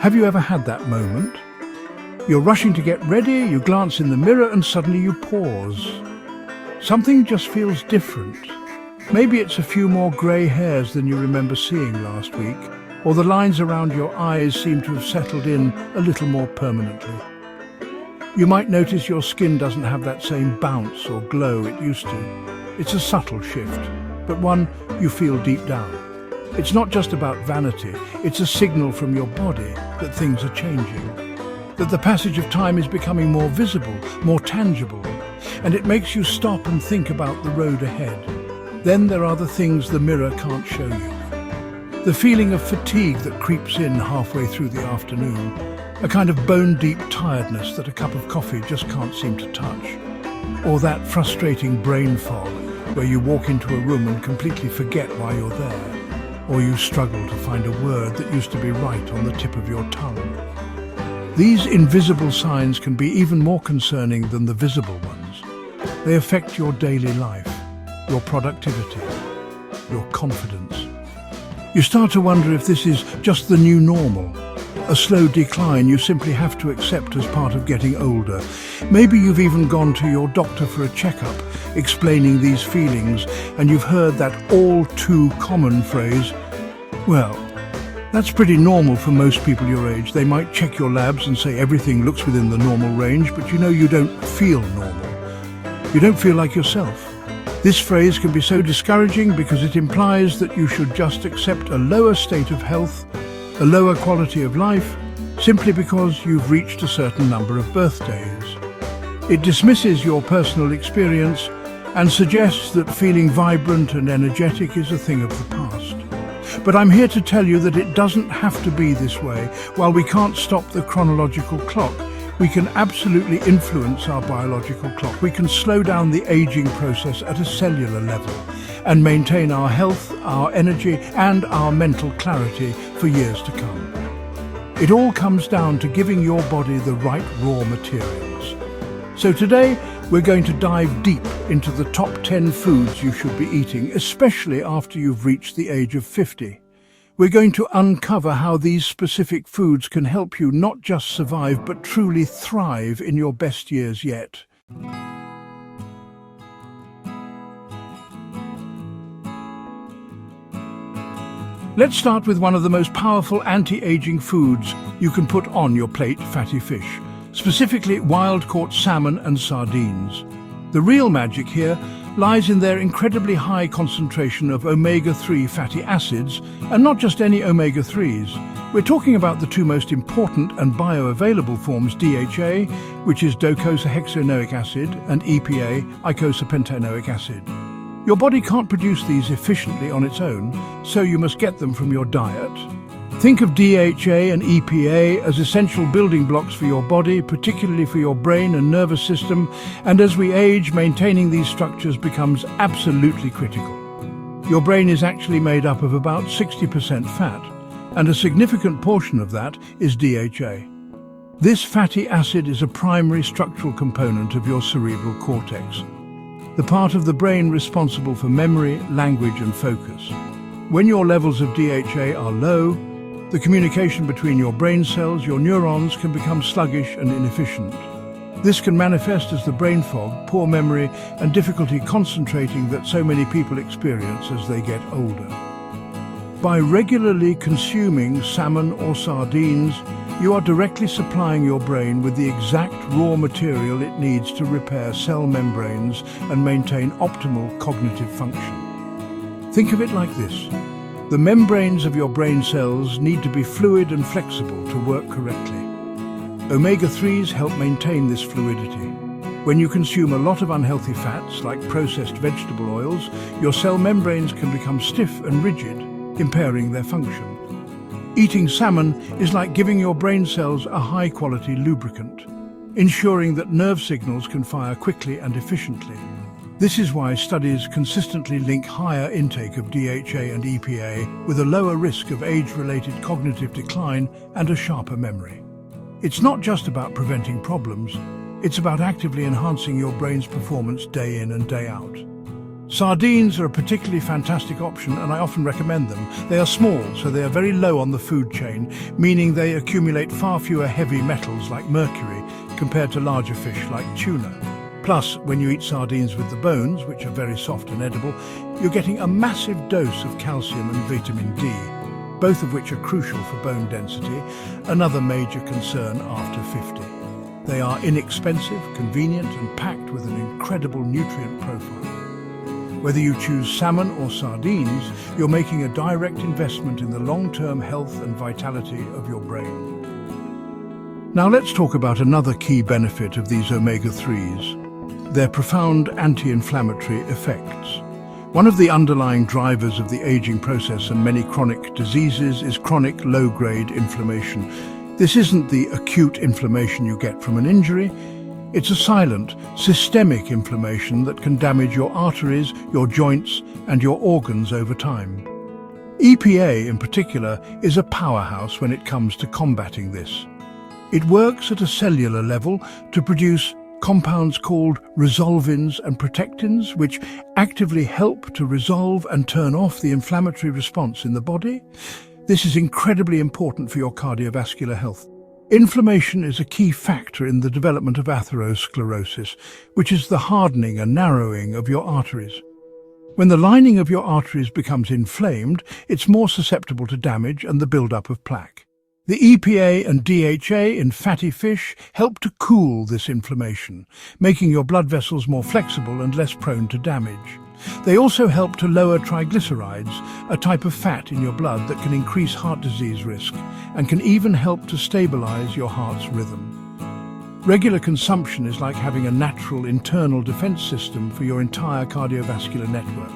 Have you ever had that moment? You're rushing to get ready, you glance in the mirror and suddenly you pause. Something just feels different. Maybe it's a few more grey hairs than you remember seeing last week, or the lines around your eyes seem to have settled in a little more permanently. You might notice your skin doesn't have that same bounce or glow it used to. It's a subtle shift, but one you feel deep down. It's not just about vanity, it's a signal from your body that things are changing, that the passage of time is becoming more visible, more tangible, and it makes you stop and think about the road ahead. Then there are the things the mirror can't show you. The feeling of fatigue that creeps in halfway through the afternoon, a kind of bone-deep tiredness that a cup of coffee just can't seem to touch, or that frustrating brain fog where you walk into a room and completely forget why you're there, or you struggle to find a word that used to be right on the tip of your tongue. These invisible signs can be even more concerning than the visible ones. They affect your daily life, your productivity, your confidence. You start to wonder if this is just the new normal, a slow decline you simply have to accept as part of getting older. Maybe you've even gone to your doctor for a checkup, explaining these feelings, and you've heard that all too common phrase, "Well, that's pretty normal for most people your age. They might check your labs and say everything looks within the normal range, but you don't feel normal. You don't feel like yourself." This phrase can be so discouraging because it implies that you should just accept a lower state of health, a lower quality of life, simply because you've reached a certain number of birthdays. It dismisses your personal experience and suggests that feeling vibrant and energetic is a thing of the past. But I'm here to tell you that it doesn't have to be this way. While we can't stop the chronological clock, we can absolutely influence our biological clock. We can slow down the aging process at a cellular level and maintain our health, our energy, and our mental clarity for years to come. It all comes down to giving your body the right raw materials. So today, we're going to dive deep into the top 10 foods you should be eating, especially after you've reached the age of 50. We're going to uncover how these specific foods can help you not just survive, but truly thrive in your best years yet. Let's start with one of the most powerful anti-aging foods you can put on your plate, fatty fish, specifically wild-caught salmon and sardines. The real magic here lies in their incredibly high concentration of omega-3 fatty acids, and not just any omega-3s. We're talking about the two most important and bioavailable forms, DHA, which is docosahexaenoic acid, and EPA, eicosapentaenoic acid. Your body can't produce these efficiently on its own, so you must get them from your diet. Think of DHA and EPA as essential building blocks for your body, particularly for your brain and nervous system, and as we age, maintaining these structures becomes absolutely critical. Your brain is actually made up of about 60% fat, and a significant portion of that is DHA. This fatty acid is a primary structural component of your cerebral cortex, the part of the brain responsible for memory, language, and focus. When your levels of DHA are low, the communication between your brain cells, your neurons, can become sluggish and inefficient. This can manifest as the brain fog, poor memory, and difficulty concentrating that so many people experience as they get older. By regularly consuming salmon or sardines, you are directly supplying your brain with the exact raw material it needs to repair cell membranes and maintain optimal cognitive function. Think of it like this. The membranes of your brain cells need to be fluid and flexible to work correctly. Omega-3s help maintain this fluidity. When you consume a lot of unhealthy fats, like processed vegetable oils, your cell membranes can become stiff and rigid, impairing their function. Eating salmon is like giving your brain cells a high-quality lubricant, ensuring that nerve signals can fire quickly and efficiently. This is why studies consistently link higher intake of DHA and EPA with a lower risk of age-related cognitive decline and a sharper memory. It's not just about preventing problems, it's about actively enhancing your brain's performance day in and day out. Sardines are a particularly fantastic option, and I often recommend them. They are small, so they are very low on the food chain, meaning they accumulate far fewer heavy metals like mercury compared to larger fish like tuna. Plus, when you eat sardines with the bones, which are very soft and edible, you're getting a massive dose of calcium and vitamin D, both of which are crucial for bone density, another major concern after 50. They are inexpensive, convenient, and packed with an incredible nutrient profile. Whether you choose salmon or sardines, you're making a direct investment in the long-term health and vitality of your brain. Now let's talk about another key benefit of these omega-3s, their profound anti-inflammatory effects. One of the underlying drivers of the aging process and many chronic diseases is chronic low-grade inflammation. This isn't the acute inflammation you get from an injury. It's a silent, systemic inflammation that can damage your arteries, your joints, and your organs over time. EPA, in particular, is a powerhouse when it comes to combating this. It works at a cellular level to produce compounds called resolvins and protectins, which actively help to resolve and turn off the inflammatory response in the body. This is incredibly important for your cardiovascular health. Inflammation is a key factor in the development of atherosclerosis, which is the hardening and narrowing of your arteries. When the lining of your arteries becomes inflamed, it's more susceptible to damage and the buildup of plaque. The EPA and DHA in fatty fish help to cool this inflammation, making your blood vessels more flexible and less prone to damage. They also help to lower triglycerides, a type of fat in your blood that can increase heart disease risk and can even help to stabilize your heart's rhythm. Regular consumption is like having a natural internal defense system for your entire cardiovascular network.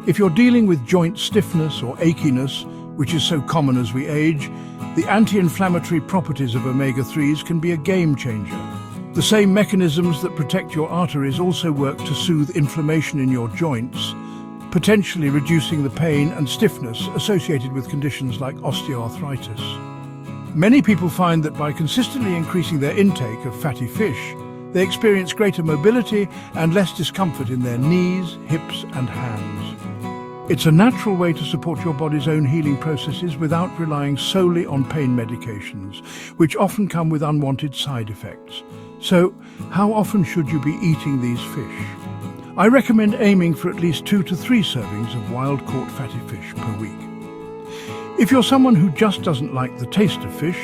If you're dealing with joint stiffness or achiness, which is so common as we age, the anti-inflammatory properties of omega-3s can be a game changer. The same mechanisms that protect your arteries also work to soothe inflammation in your joints, potentially reducing the pain and stiffness associated with conditions like osteoarthritis. Many people find that by consistently increasing their intake of fatty fish, they experience greater mobility and less discomfort in their knees, hips, and hands. It's a natural way to support your body's own healing processes without relying solely on pain medications, which often come with unwanted side effects. So, how often should you be eating these fish? I recommend aiming for at least 2 to 3 servings of wild-caught fatty fish per week. If you're someone who just doesn't like the taste of fish,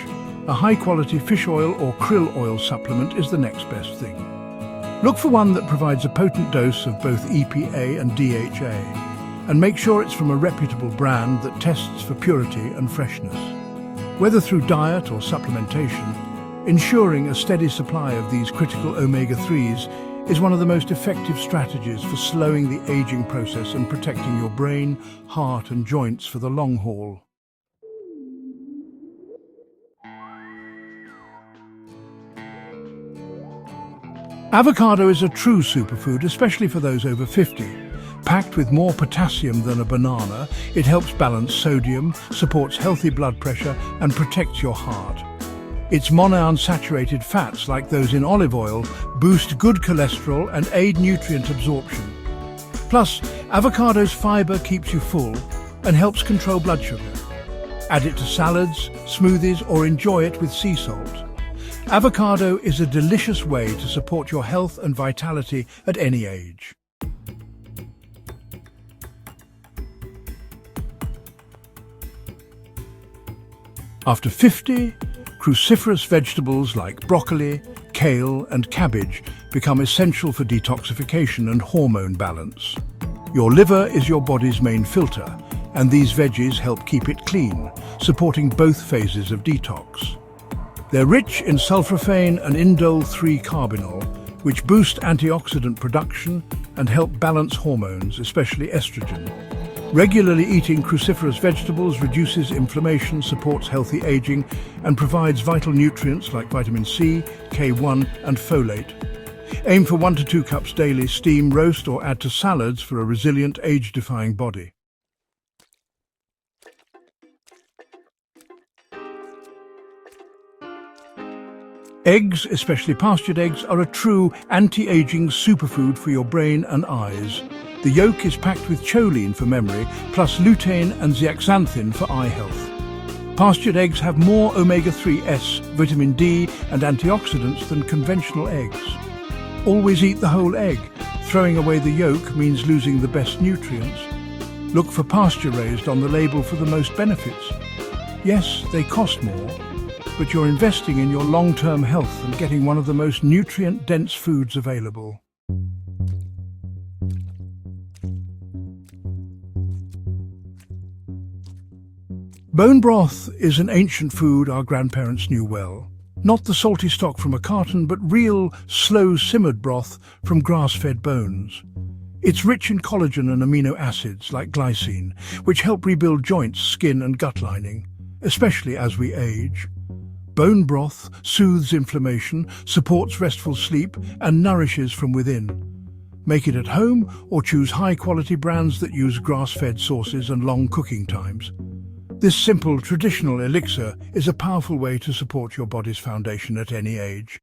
a high-quality fish oil or krill oil supplement is the next best thing. Look for one that provides a potent dose of both EPA and DHA, and make sure it's from a reputable brand that tests for purity and freshness. Whether through diet or supplementation, ensuring a steady supply of these critical omega-3s is one of the most effective strategies for slowing the aging process and protecting your brain, heart and joints for the long haul. Avocado is a true superfood, especially for those over 50. Packed with more potassium than a banana, it helps balance sodium, supports healthy blood pressure and protects your heart. Its monounsaturated fats, like those in olive oil, boost good cholesterol and aid nutrient absorption. Plus, avocado's fiber keeps you full and helps control blood sugar. Add it to salads, smoothies, or enjoy it with sea salt. Avocado is a delicious way to support your health and vitality at any age. After 50, cruciferous vegetables like broccoli, kale and cabbage become essential for detoxification and hormone balance. Your liver is your body's main filter, and these veggies help keep it clean, supporting both phases of detox. They're rich in sulforaphane and indole-3-carbinol, which boost antioxidant production and help balance hormones, especially estrogen. Regularly eating cruciferous vegetables reduces inflammation, supports healthy aging, and provides vital nutrients like vitamin C, K1, and folate. Aim for 1 to 2 cups daily, steam, roast, or add to salads for a resilient, age-defying body. Eggs, especially pastured eggs, are a true anti-aging superfood for your brain and eyes. The yolk is packed with choline for memory, plus lutein and zeaxanthin for eye health. Pastured eggs have more omega-3s, vitamin D and antioxidants than conventional eggs. Always eat the whole egg. Throwing away the yolk means losing the best nutrients. Look for pasture-raised on the label for the most benefits. Yes, they cost more, but you're investing in your long-term health and getting one of the most nutrient-dense foods available. Bone broth is an ancient food our grandparents knew well. Not the salty stock from a carton, but real, slow-simmered broth from grass-fed bones. It's rich in collagen and amino acids like glycine, which help rebuild joints, skin and gut lining, especially as we age. Bone broth soothes inflammation, supports restful sleep and nourishes from within. Make it at home or choose high-quality brands that use grass-fed sources and long cooking times. This simple, traditional elixir is a powerful way to support your body's foundation at any age.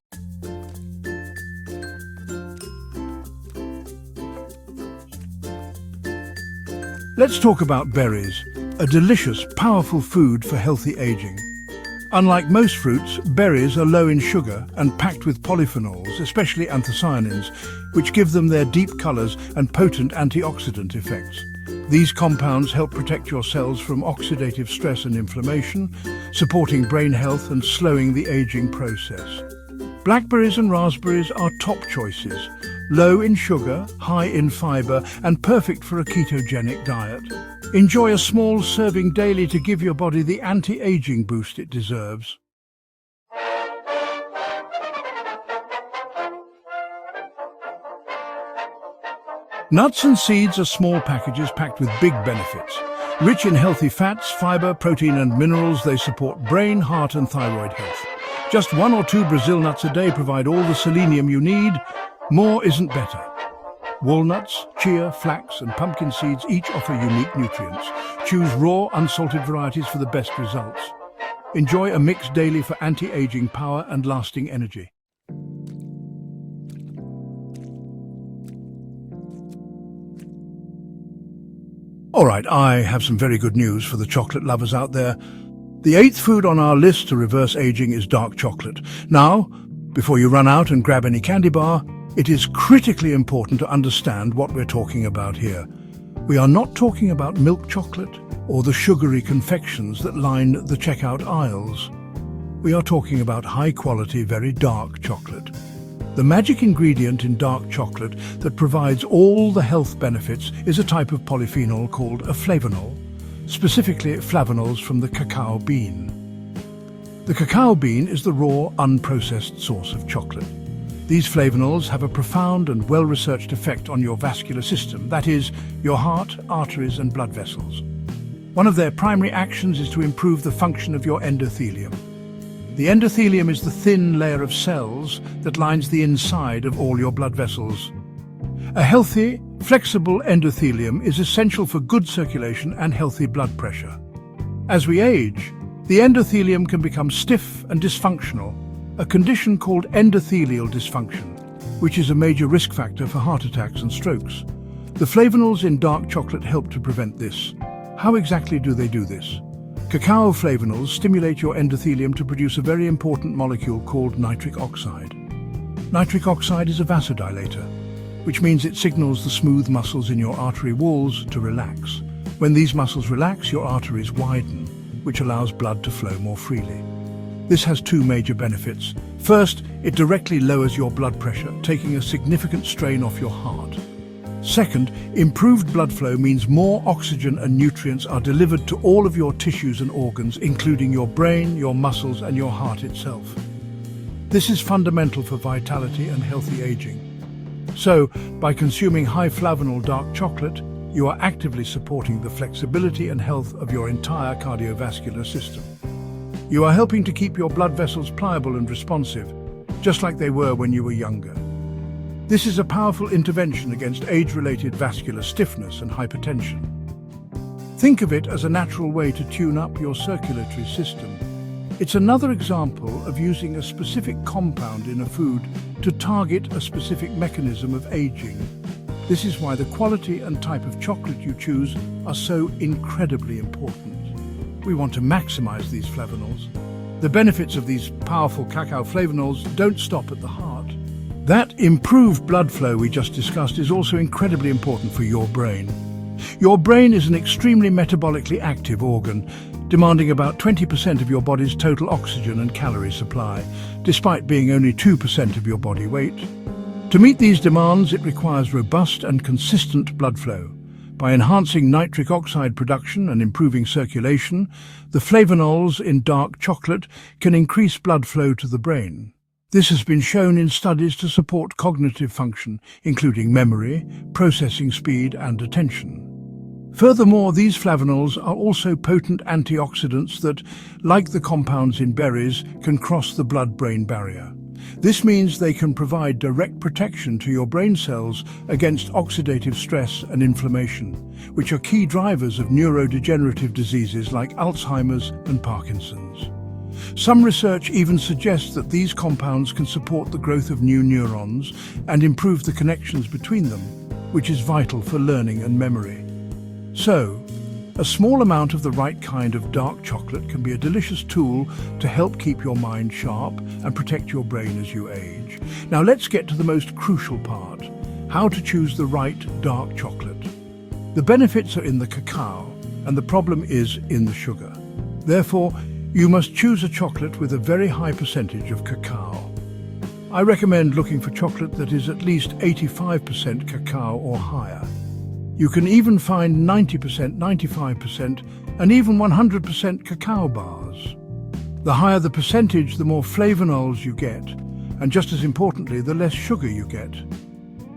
Let's talk about berries, a delicious, powerful food for healthy aging. Unlike most fruits, berries are low in sugar and packed with polyphenols, especially anthocyanins, which give them their deep colors and potent antioxidant effects. These compounds help protect your cells from oxidative stress and inflammation, supporting brain health and slowing the aging process. Blackberries and raspberries are top choices, low in sugar, high in fiber, and perfect for a ketogenic diet. Enjoy a small serving daily to give your body the anti-aging boost it deserves. Nuts and seeds are small packages packed with big benefits. Rich in healthy fats, fiber, protein and minerals, they support brain, heart and thyroid health. Just 1 or 2 Brazil nuts a day provide all the selenium you need. More isn't better. Walnuts, chia, flax and pumpkin seeds each offer unique nutrients. Choose raw, unsalted varieties for the best results. Enjoy a mix daily for anti-aging power and lasting energy. All right, I have some very good news for the chocolate lovers out there. The 8th food on our list to reverse aging is dark chocolate. Now, before you run out and grab any candy bar, it is critically important to understand what we're talking about here. We are not talking about milk chocolate or the sugary confections that line the checkout aisles. We are talking about high-quality, very dark chocolate. The magic ingredient in dark chocolate that provides all the health benefits is a type of polyphenol called a flavonol, specifically flavonols from the cacao bean. The cacao bean is the raw, unprocessed source of chocolate. These flavonols have a profound and well-researched effect on your vascular system, that is, your heart, arteries and blood vessels. One of their primary actions is to improve the function of your endothelium. The endothelium is the thin layer of cells that lines the inside of all your blood vessels. A healthy, flexible endothelium is essential for good circulation and healthy blood pressure. As we age, the endothelium can become stiff and dysfunctional, a condition called endothelial dysfunction, which is a major risk factor for heart attacks and strokes. The flavonols in dark chocolate help to prevent this. How exactly do they do this? Cacao flavonols stimulate your endothelium to produce a very important molecule called nitric oxide. Nitric oxide is a vasodilator, which means it signals the smooth muscles in your artery walls to relax. When these muscles relax, your arteries widen, which allows blood to flow more freely. This has 2 major benefits. First, it directly lowers your blood pressure, taking a significant strain off your heart. Second, improved blood flow means more oxygen and nutrients are delivered to all of your tissues and organs, including your brain, your muscles, and your heart itself. This is fundamental for vitality and healthy aging. So, by consuming high flavanol dark chocolate, you are actively supporting the flexibility and health of your entire cardiovascular system. You are helping to keep your blood vessels pliable and responsive, just like they were when you were younger. This is a powerful intervention against age-related vascular stiffness and hypertension. Think of it as a natural way to tune up your circulatory system. It's another example of using a specific compound in a food to target a specific mechanism of aging. This is why the quality and type of chocolate you choose are so incredibly important. We want to maximize these flavonols. The benefits of these powerful cacao flavonols don't stop at the heart. That improved blood flow we just discussed is also incredibly important for your brain. Your brain is an extremely metabolically active organ, demanding about 20% of your body's total oxygen and calorie supply, despite being only 2% of your body weight. To meet these demands, it requires robust and consistent blood flow. By enhancing nitric oxide production and improving circulation, the flavonols in dark chocolate can increase blood flow to the brain. This has been shown in studies to support cognitive function, including memory, processing speed, and attention. Furthermore, these flavonols are also potent antioxidants that, like the compounds in berries, can cross the blood-brain barrier. This means they can provide direct protection to your brain cells against oxidative stress and inflammation, which are key drivers of neurodegenerative diseases like Alzheimer's and Parkinson's. Some research even suggests that these compounds can support the growth of new neurons and improve the connections between them, which is vital for learning and memory. So, a small amount of the right kind of dark chocolate can be a delicious tool to help keep your mind sharp and protect your brain as you age. Now let's get to the most crucial part: how to choose the right dark chocolate. The benefits are in the cacao, and the problem is in the sugar. Therefore, you must choose a chocolate with a very high percentage of cacao. I recommend looking for chocolate that is at least 85% cacao or higher. You can even find 90%, 95%, and even 100% cacao bars. The higher the percentage, the more flavonols you get, and just as importantly, the less sugar you get.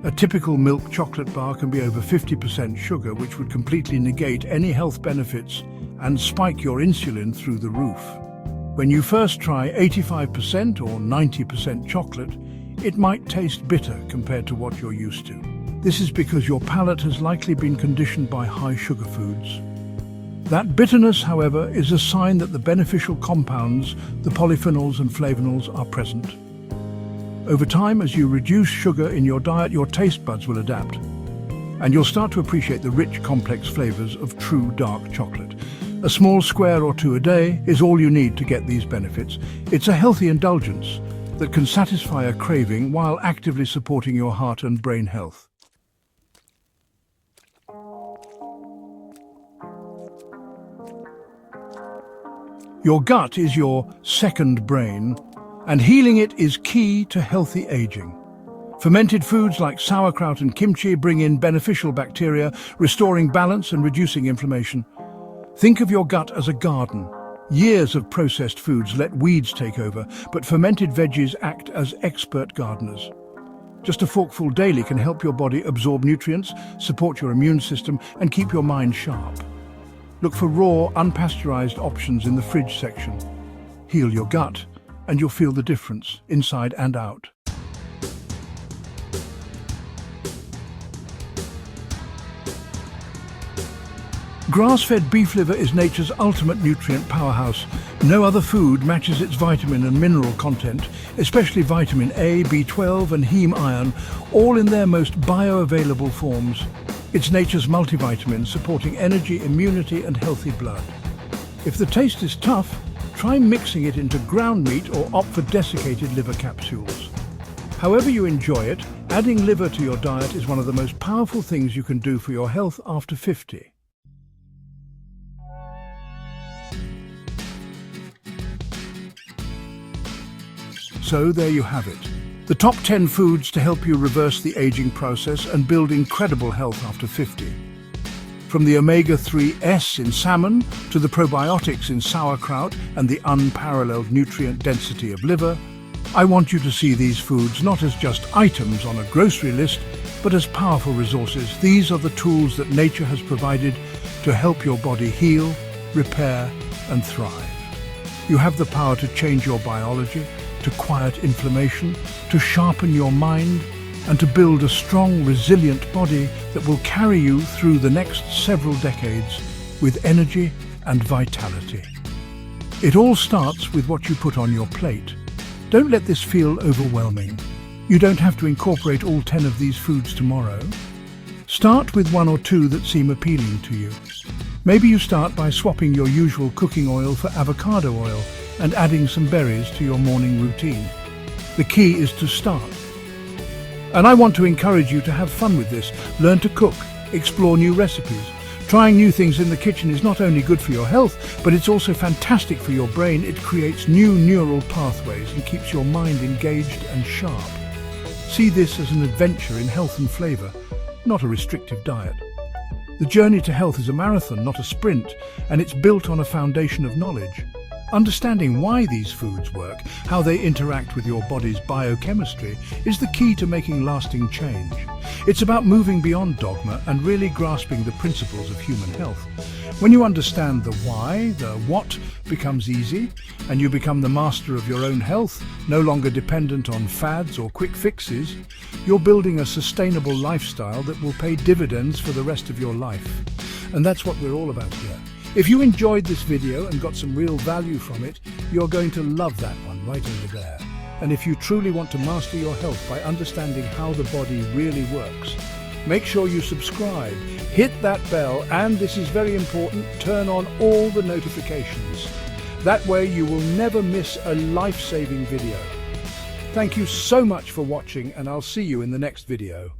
A typical milk chocolate bar can be over 50% sugar, which would completely negate any health benefits and spike your insulin through the roof. When you first try 85% or 90% chocolate, it might taste bitter compared to what you're used to. This is because your palate has likely been conditioned by high sugar foods. That bitterness, however, is a sign that the beneficial compounds, the polyphenols and flavonols, are present. Over time, as you reduce sugar in your diet, your taste buds will adapt, and you'll start to appreciate the rich, complex flavors of true dark chocolate. A small square or two a day is all you need to get these benefits. It's a healthy indulgence that can satisfy a craving while actively supporting your heart and brain health. Your gut is your second brain, and healing it is key to healthy aging. Fermented foods like sauerkraut and kimchi bring in beneficial bacteria, restoring balance and reducing inflammation. Think of your gut as a garden. Years of processed foods let weeds take over, but fermented veggies act as expert gardeners. Just a forkful daily can help your body absorb nutrients, support your immune system, and keep your mind sharp. Look for raw, unpasteurized options in the fridge section. Heal your gut, and you'll feel the difference, inside and out. Grass-fed beef liver is nature's ultimate nutrient powerhouse. No other food matches its vitamin and mineral content, especially vitamin A, B12 and heme iron, all in their most bioavailable forms. It's nature's multivitamin, supporting energy, immunity and healthy blood. If the taste is tough, try mixing it into ground meat or opt for desiccated liver capsules. However you enjoy it, adding liver to your diet is one of the most powerful things you can do for your health after 50. So there you have it. The top 10 foods to help you reverse the aging process and build incredible health after 50. From the omega-3s in salmon to the probiotics in sauerkraut and the unparalleled nutrient density of liver, I want you to see these foods not as just items on a grocery list, but as powerful resources. These are the tools that nature has provided to help your body heal, repair, and thrive. You have the power to change your biology, to quiet inflammation, to sharpen your mind, and to build a strong, resilient body that will carry you through the next several decades with energy and vitality. It all starts with what you put on your plate. Don't let this feel overwhelming. You don't have to incorporate all 10 of these foods tomorrow. Start with one or two that seem appealing to you. Maybe you start by swapping your usual cooking oil for avocado oil and adding some berries to your morning routine. The key is to start. And I want to encourage you to have fun with this. Learn to cook, explore new recipes. Trying new things in the kitchen is not only good for your health, but it's also fantastic for your brain. It creates new neural pathways and keeps your mind engaged and sharp. See this as an adventure in health and flavor, not a restrictive diet. The journey to health is a marathon, not a sprint, and it's built on a foundation of knowledge. Understanding why these foods work, how they interact with your body's biochemistry, is the key to making lasting change. It's about moving beyond dogma and really grasping the principles of human health. When you understand the why, the what becomes easy, and you become the master of your own health, no longer dependent on fads or quick fixes, you're building a sustainable lifestyle that will pay dividends for the rest of your life. And that's what we're all about here. If you enjoyed this video and got some real value from it, you're going to love that one right over there. And if you truly want to master your health by understanding how the body really works, make sure you subscribe, hit that bell, and this is very important, turn on all the notifications. That way you will never miss a life-saving video. Thank you so much for watching, and I'll see you in the next video.